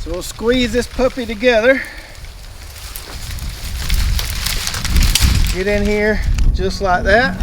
So we'll squeeze this puppy together. Get in here just like that.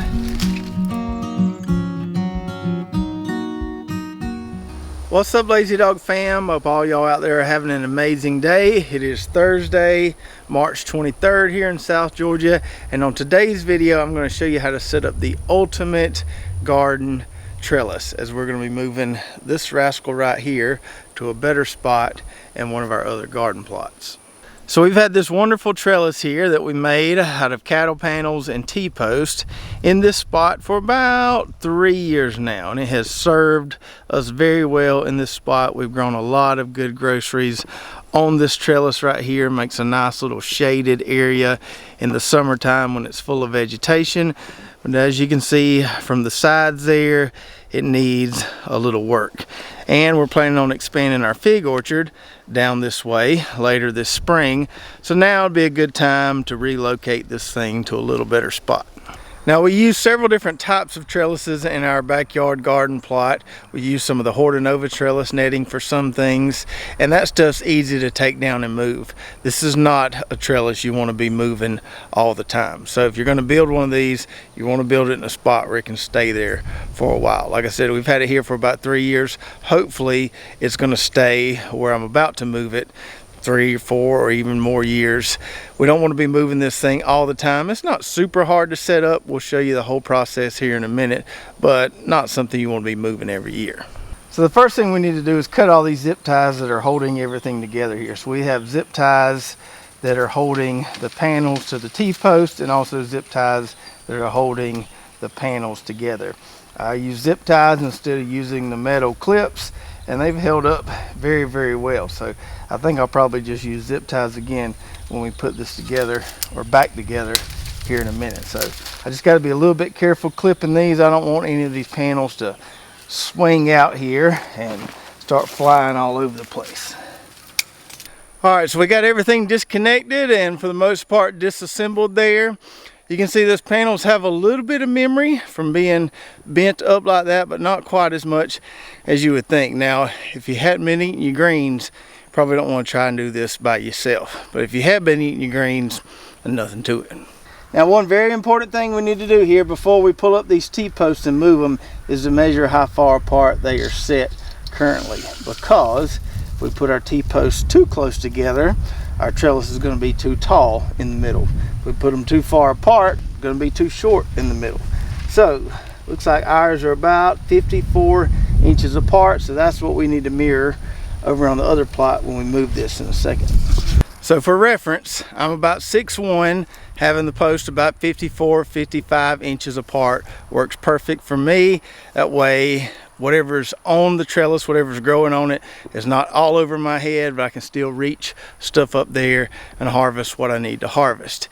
What's up, Lazy Dog fam? Hope all y'all out there are having an amazing day. It is Thursday, March 23rd here in South Georgia, and on today's video I'm going to show you how to set up the ultimate garden trellis, as we're going to be moving this rascal right here to a better spot in one of our other garden plots. So we've had this wonderful trellis here that we made out of cattle panels and T-post in this spot for about 3 years now, and it has served us very well in this spot. We've grown a lot of good groceries on this trellis right here. Makes a nice little shaded area in the summertime when it's full of vegetation. But as you can see from the sides there, it needs a little work. And we're planning on expanding our fig orchard down this way later this spring. So now would be a good time to relocate this thing to a little better spot. Now, we use several different types of trellises in our backyard garden plot. We use some of the Hortonova trellis netting for some things, and that stuff's easy to take down and move. This is not a trellis you want to be moving all the time. So if you're going to build one of these, you want to build it in a spot where it can stay there for a while. Like I said, we've had it here for about 3 years. Hopefully it's going to stay where I'm about to move it 3 or 4 or even more years. We don't want to be moving this thing all the time. It's not super hard to set up. We'll show you the whole process here in a minute, but not something you want to be moving every year. So the first thing we need to do is cut all these zip ties that are holding everything together here. So we have zip ties that are holding the panels to the T-post, and also zip ties that are holding the panels together. I use zip ties instead of using the metal clips, and they've held up very, very well. So I think I'll probably just use zip ties again when we put this together, or back together, here in a minute. So I just got to be a little bit careful clipping these. I don't want any of these panels to swing out here and start flying all over the place. All right, so we got everything disconnected and for the most part disassembled there. You can see those panels have a little bit of memory from being bent up like that, but not quite as much as you would think. Now, if you hadn't been eating your greens, you probably don't want to try and do this by yourself. But if you have been eating your greens, there's nothing to it. Now, one very important thing we need to do here before we pull up these T-posts and move them is to measure how far apart they are set currently. Because if we put our T-posts too close together, our trellis is going to be too tall in the middle. If we put them too far apart, it's going to be too short in the middle. So looks like ours are about 54 inches apart, so that's what we need to mirror over on the other plot when we move this in a second. So for reference, I'm about 6'1", having the post about 54, 55 inches apart. Works perfect for me. That way, whatever's on the trellis, whatever's growing on it, is not all over my head, but I can still reach stuff up there and harvest what I need to harvest.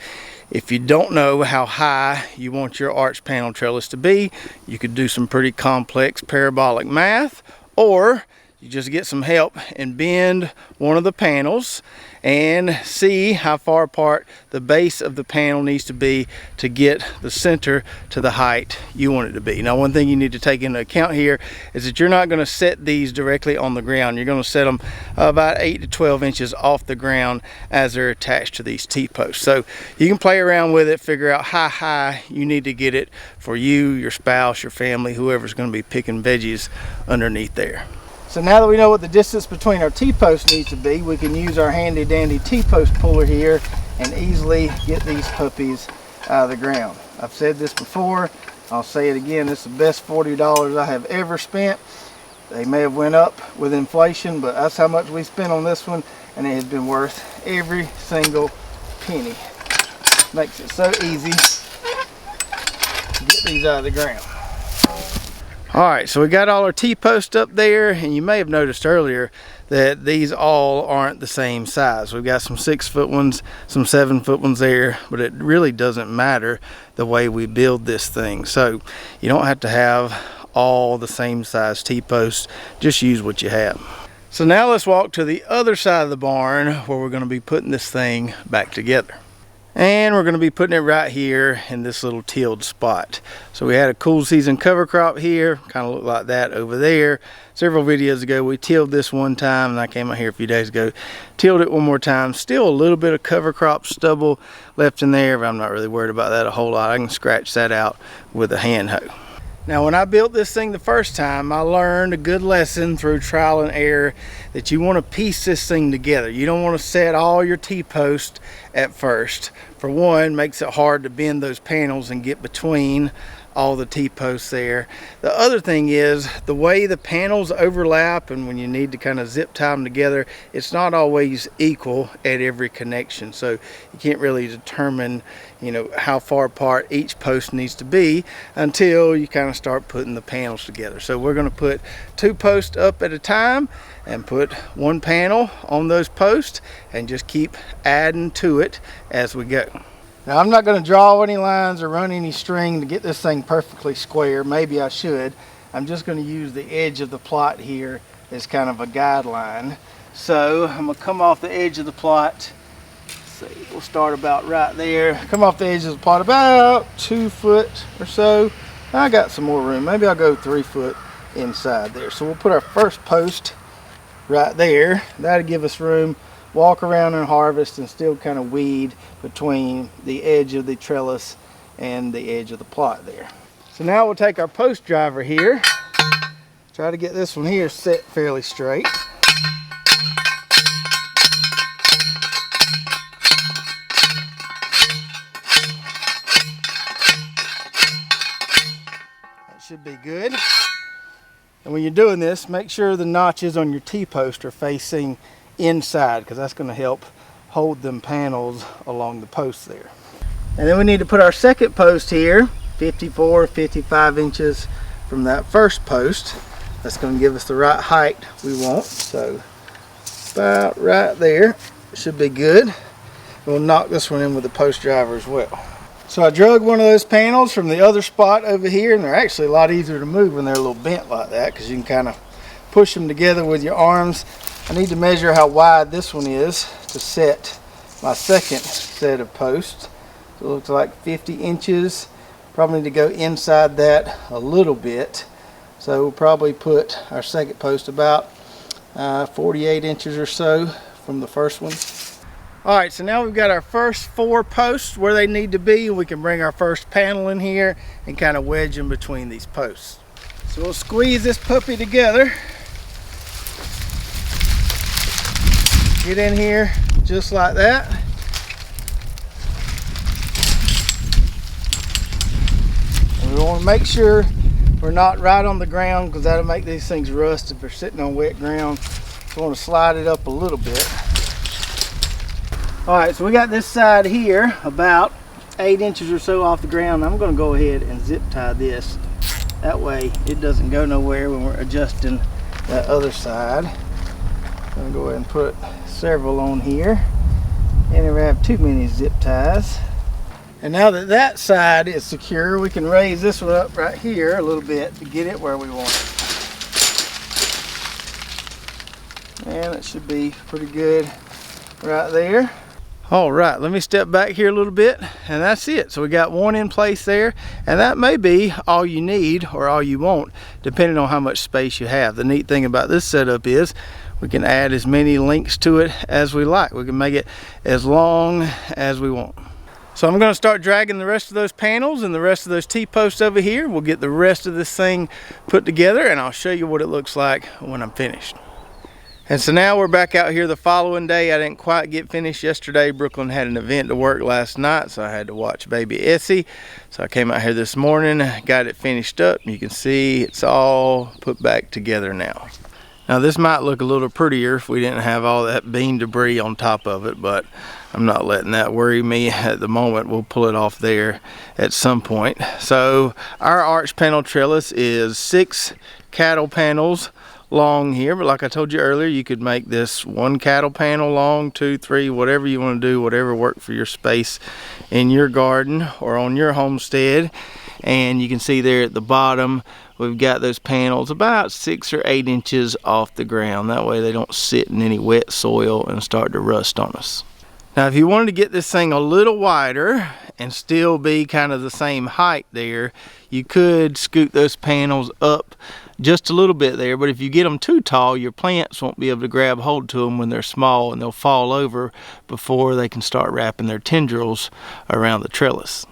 If you don't know how high you want your arch panel trellis to be, you could do some pretty complex parabolic math, or you just get some help and bend one of the panels and see how far apart the base of the panel needs to be to get the center to the height you want it to be. Now, one thing you need to take into account here is that you're not going to set these directly on the ground. You're going to set them about 8 to 12 inches off the ground as they're attached to these T-posts. So you can play around with it, figure out how high you need to get it for you, your spouse, your family, whoever's going to be picking veggies underneath there. So now that we know what the distance between our T-posts needs to be, we can use our handy dandy T-post puller here and easily get these puppies out of the ground. I've said this before, I'll say it again, this is the best $40 I have ever spent. They may have went up with inflation, but that's how much we spent on this one, and it has been worth every single penny. Makes it so easy to get these out of the ground. Alright, so we got all our T-posts up there, and you may have noticed earlier that these all aren't the same size. We've got some 6-foot ones, some 7-foot ones there, but it really doesn't matter the way we build this thing. So you don't have to have all the same size T-posts, just use what you have. So now let's walk to the other side of the barn where we're going to be putting this thing back together. And we're going to be putting it right here in this little tilled spot. So we had a cool season cover crop here, kind of looked like that over there. Several videos ago we tilled this one time, and I came out here a few days ago, tilled it one more time. Still a little bit of cover crop stubble left in there, but I'm not really worried about that a whole lot. I can scratch that out with a hand hoe. Now, when I built this thing the first time, I learned a good lesson through trial and error that you want to piece this thing together. You don't want to set all your T-posts at first. For one, makes it hard to bend those panels and get between all the T-posts there. The other thing is the way the panels overlap, and when you need to kind of zip tie them together, it's not always equal at every connection. So you can't really determine, you know, how far apart each post needs to be until you kind of start putting the panels together. So we're going to put 2 posts up at a time and put 1 panel on those posts and just keep adding to it as we go. Now, I'm not going to draw any lines or run any string to get this thing perfectly square. Maybe I should. I'm just going to use the edge of the plot here as kind of a guideline. So I'm going to come off the edge of the plot. Let's see, we'll start about right there. Come off the edge of the plot about 2 foot or so. I got some more room. Maybe I'll go 3 foot inside there. So we'll put our first post right there. That'll give us room. Walk around and harvest and still kind of weed between the edge of the trellis and the edge of the plot there. So now we'll take our post driver here, try to get this one here set fairly straight. That should be good. And when you're doing this, make sure the notches on your T-post are facing inside, because that's going to help hold them panels along the post there. And then we need to put our second post here, 54, 55 inches from that first post. That's going to give us the right height we want. So about right there should be good. We'll knock this one in with the post driver as well. So I drug one of those panels from the other spot over here, and they're actually a lot easier to move when they're a little bent like that, because you can kind of push them together with your arms. I need to measure how wide this one is to set my second set of posts. So it looks like 50 inches. Probably need to go inside that a little bit. So we'll probably put our second post about 48 inches or so from the first one. All right, so now we've got our first 4 posts where they need to be. We can bring our first panel in here and kind of wedge them between these posts. So we'll squeeze this puppy together. Get in here just like that. And we want to make sure we're not right on the ground, because that'll make these things rust if they're sitting on wet ground. So we want to slide it up a little bit. All right, so we got this side here about 8 inches or so off the ground. I'm going to go ahead and zip tie this. That way it doesn't go nowhere when we're adjusting that other side. I'm going to go ahead and put several on here. And never have too many zip ties. And now that that side is secure, we can raise this one up right here a little bit to get it where we want it. And it should be pretty good right there. All right, let me step back here a little bit, and that's it. So we got one in place there, and that may be all you need or all you want, depending on how much space you have. The neat thing about this setup is we can add as many links to it as we like. We can make it as long as we want. So I'm going to start dragging the rest of those panels and the rest of those T-posts over here. We'll get the rest of this thing put together, and I'll show you what it looks like when I'm finished. And so now we're back out here the following day. I didn't quite get finished yesterday. Brooklyn had an event to work last night, so I had to watch baby Essie. So I came out here this morning, got it finished up. You can see it's all put back together now. Now this might look a little prettier if we didn't have all that bean debris on top of it, but I'm not letting that worry me at the moment. We'll pull it off there at some point. So our arch panel trellis is 6 cattle panels long here, but like I told you earlier, you could make this 1 cattle panel long, 2, 3, whatever you want to do, whatever work for your space in your garden or on your homestead. And you can see there at the bottom we've got those panels about 6 or 8 inches off the ground. That way they don't sit in any wet soil and start to rust on us. Now if you wanted to get this thing a little wider and still be kind of the same height there, you could scoot those panels up just a little bit there, but if you get them too tall, your plants won't be able to grab hold to them when they're small, and they'll fall over before they can start wrapping their tendrils around the trellis.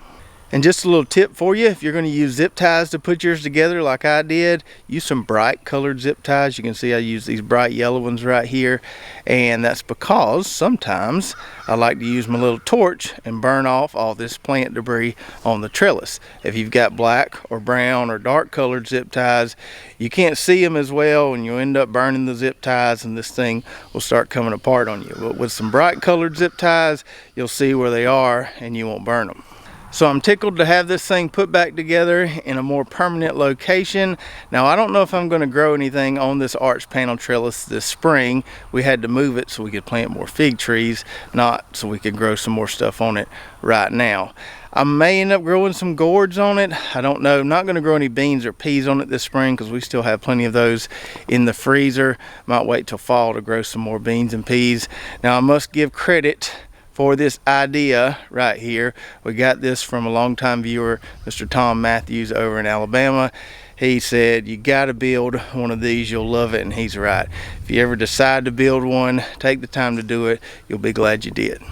And just a little tip for you, if you're going to use zip ties to put yours together like I did, use some bright colored zip ties. You can see I use these bright yellow ones right here, and that's because sometimes I like to use my little torch and burn off all this plant debris on the trellis. If you've got black or brown or dark colored zip ties, you can't see them as well, and you'll end up burning the zip ties, and this thing will start coming apart on you. But with some bright colored zip ties, you'll see where they are and you won't burn them. So I'm tickled to have this thing put back together in a more permanent location. Now I don't know if I'm going to grow anything on this arch panel trellis this spring. We had to move it so we could plant more fig trees, not so we could grow some more stuff on it right now. I may end up growing some gourds on it. I don't know. I'm not going to grow any beans or peas on it this spring because we still have plenty of those in the freezer. Might wait till fall to grow some more beans and peas. Now I must give credit for this idea right here. We got this from a longtime viewer, Mr. Tom Matthews over in Alabama. He said, you got to build one of these, you'll love it, and he's right. If you ever decide to build one, take the time to do it. You'll be glad you did.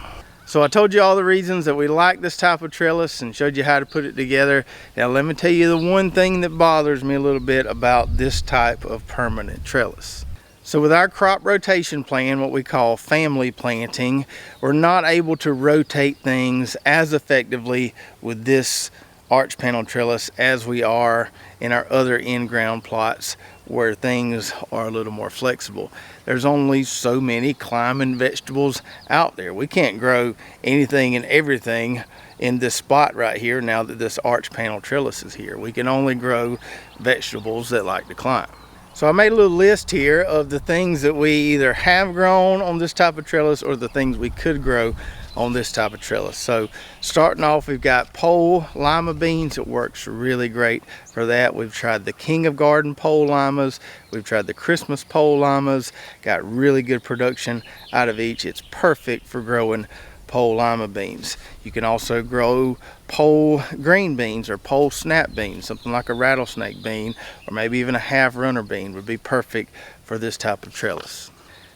So I told you all the reasons that we like this type of trellis and showed you how to put it together. Now let me tell you the one thing that bothers me a little bit about this type of permanent trellis. So with our crop rotation plan, what we call family planting, we're not able to rotate things as effectively with this arch panel trellis as we are in our other in-ground plots where things are a little more flexible. There's only so many climbing vegetables out there. We can't grow anything and everything in this spot right here now that this arch panel trellis is here. We can only grow vegetables that like to climb. So I made a little list here of the things that we either have grown on this type of trellis or the things we could grow on this type of trellis. So starting off, we've got pole lima beans. It works really great for that. We've tried the King of Garden pole limas. We've tried the Christmas pole limas. Got really good production out of each. It's perfect for growing pole lima beans. You can also grow pole green beans or pole snap beans, something like a rattlesnake bean, or maybe even a half runner bean would be perfect for this type of trellis.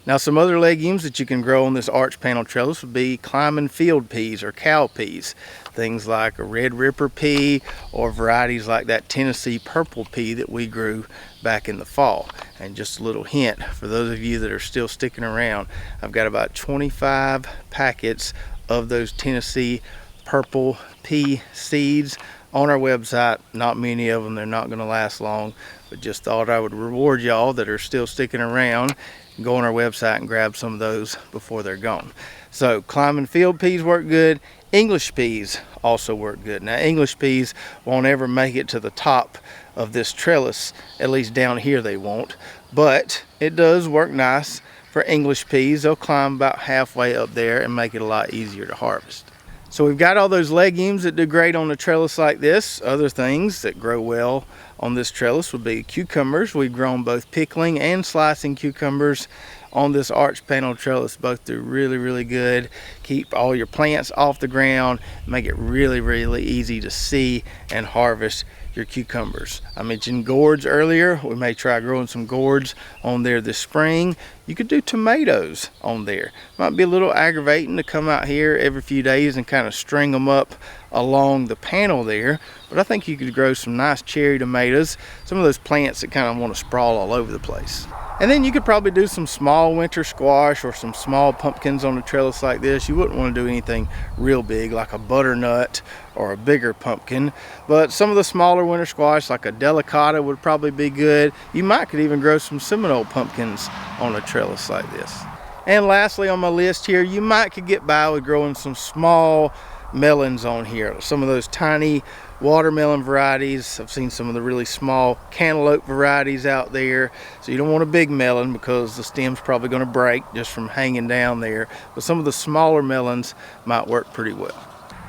Now some other legumes that you can grow on this arch panel trellis would be climbing field peas or cowpeas. Things like a red ripper pea or varieties like that Tennessee purple pea that we grew back in the fall. And just a little hint for those of you that are still sticking around, I've got about 25 packets of those Tennessee purple pea seeds on our website. Not many of them, they're not going to last long, but just thought I would reward y'all that are still sticking around. Go on our website and grab some of those before they're gone. So climbing field peas work good. English peas also work good. Now English peas won't ever make it to the top of this trellis, at least down here they won't, but it does work nice for English peas. They'll climb about halfway up there and make it a lot easier to harvest. So we've got all those legumes that do great on a trellis like this. Other things that grow well on this trellis would be cucumbers. We've grown both pickling and slicing cucumbers on this arch panel trellis. Both do really good. Keep all your plants off the ground, make it really easy to see and harvest your cucumbers. I mentioned gourds earlier. We may try growing some gourds on there this spring. You could do tomatoes on there. Might be a little aggravating to come out here every few days and kind of string them up along the panel there, but I think you could grow some nice cherry tomatoes, some of those plants that kind of want to sprawl all over the place. And then you could probably do some small winter squash or some small pumpkins on a trellis like this. You wouldn't want to do anything real big like a butternut or a bigger pumpkin, but some of the smaller winter squash like a delicata would probably be good. You might could even grow some Seminole pumpkins on a trellis like this. And lastly on my list here, you might could get by with growing some small melons on here. Some of those tiny watermelon varieties. I've seen some of the really small cantaloupe varieties out there. So you don't want a big melon because the stem's probably going to break just from hanging down there. But some of the smaller melons might work pretty well.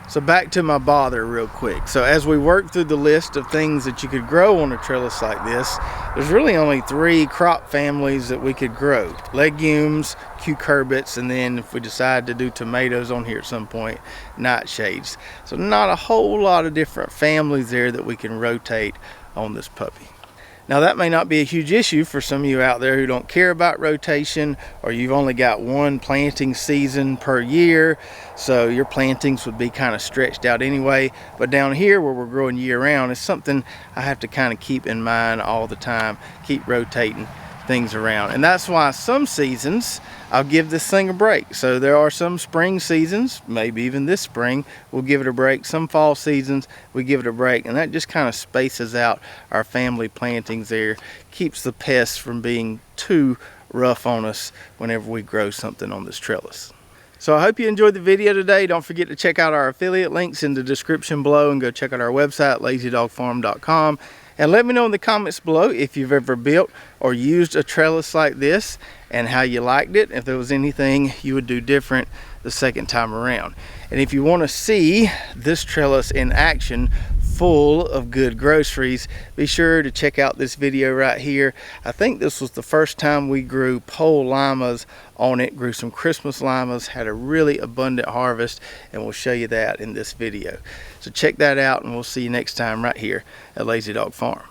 So back to my bother real quick. So as we work through the list of things that you could grow on a trellis like this, there's really only 3 crop families that we could grow: legumes, cucurbits, and then if we decide to do tomatoes on here at some point, nightshades. So not a whole lot of different families there that we can rotate on this puppy. Now that may not be a huge issue for some of you out there who don't care about rotation, or you've only got 1 planting season per year, so your plantings would be kind of stretched out anyway. But down here where we're growing year round, it's something I have to kind of keep in mind all the time, keep rotating things around. And that's why some seasons I'll give this thing a break. So there are some spring seasons, maybe even this spring, we'll give it a break. Some fall seasons, we give it a break. And that just kind of spaces out our family plantings there, keeps the pests from being too rough on us whenever we grow something on this trellis. So I hope you enjoyed the video today. Don't forget to check out our affiliate links in the description below, and go check out our website, lazydogfarm.com. And let me know in the comments below if you've ever built or used a trellis like this and how you liked it, if there was anything you would do different the second time around. And if you want to see this trellis in action, full of good groceries, be sure to check out this video right here. I think this was the first time we grew pole limas on it, grew some Christmas limas, had a really abundant harvest, and we'll show you that in this video. So check that out, and we'll see you next time right here at Lazy Dog Farm.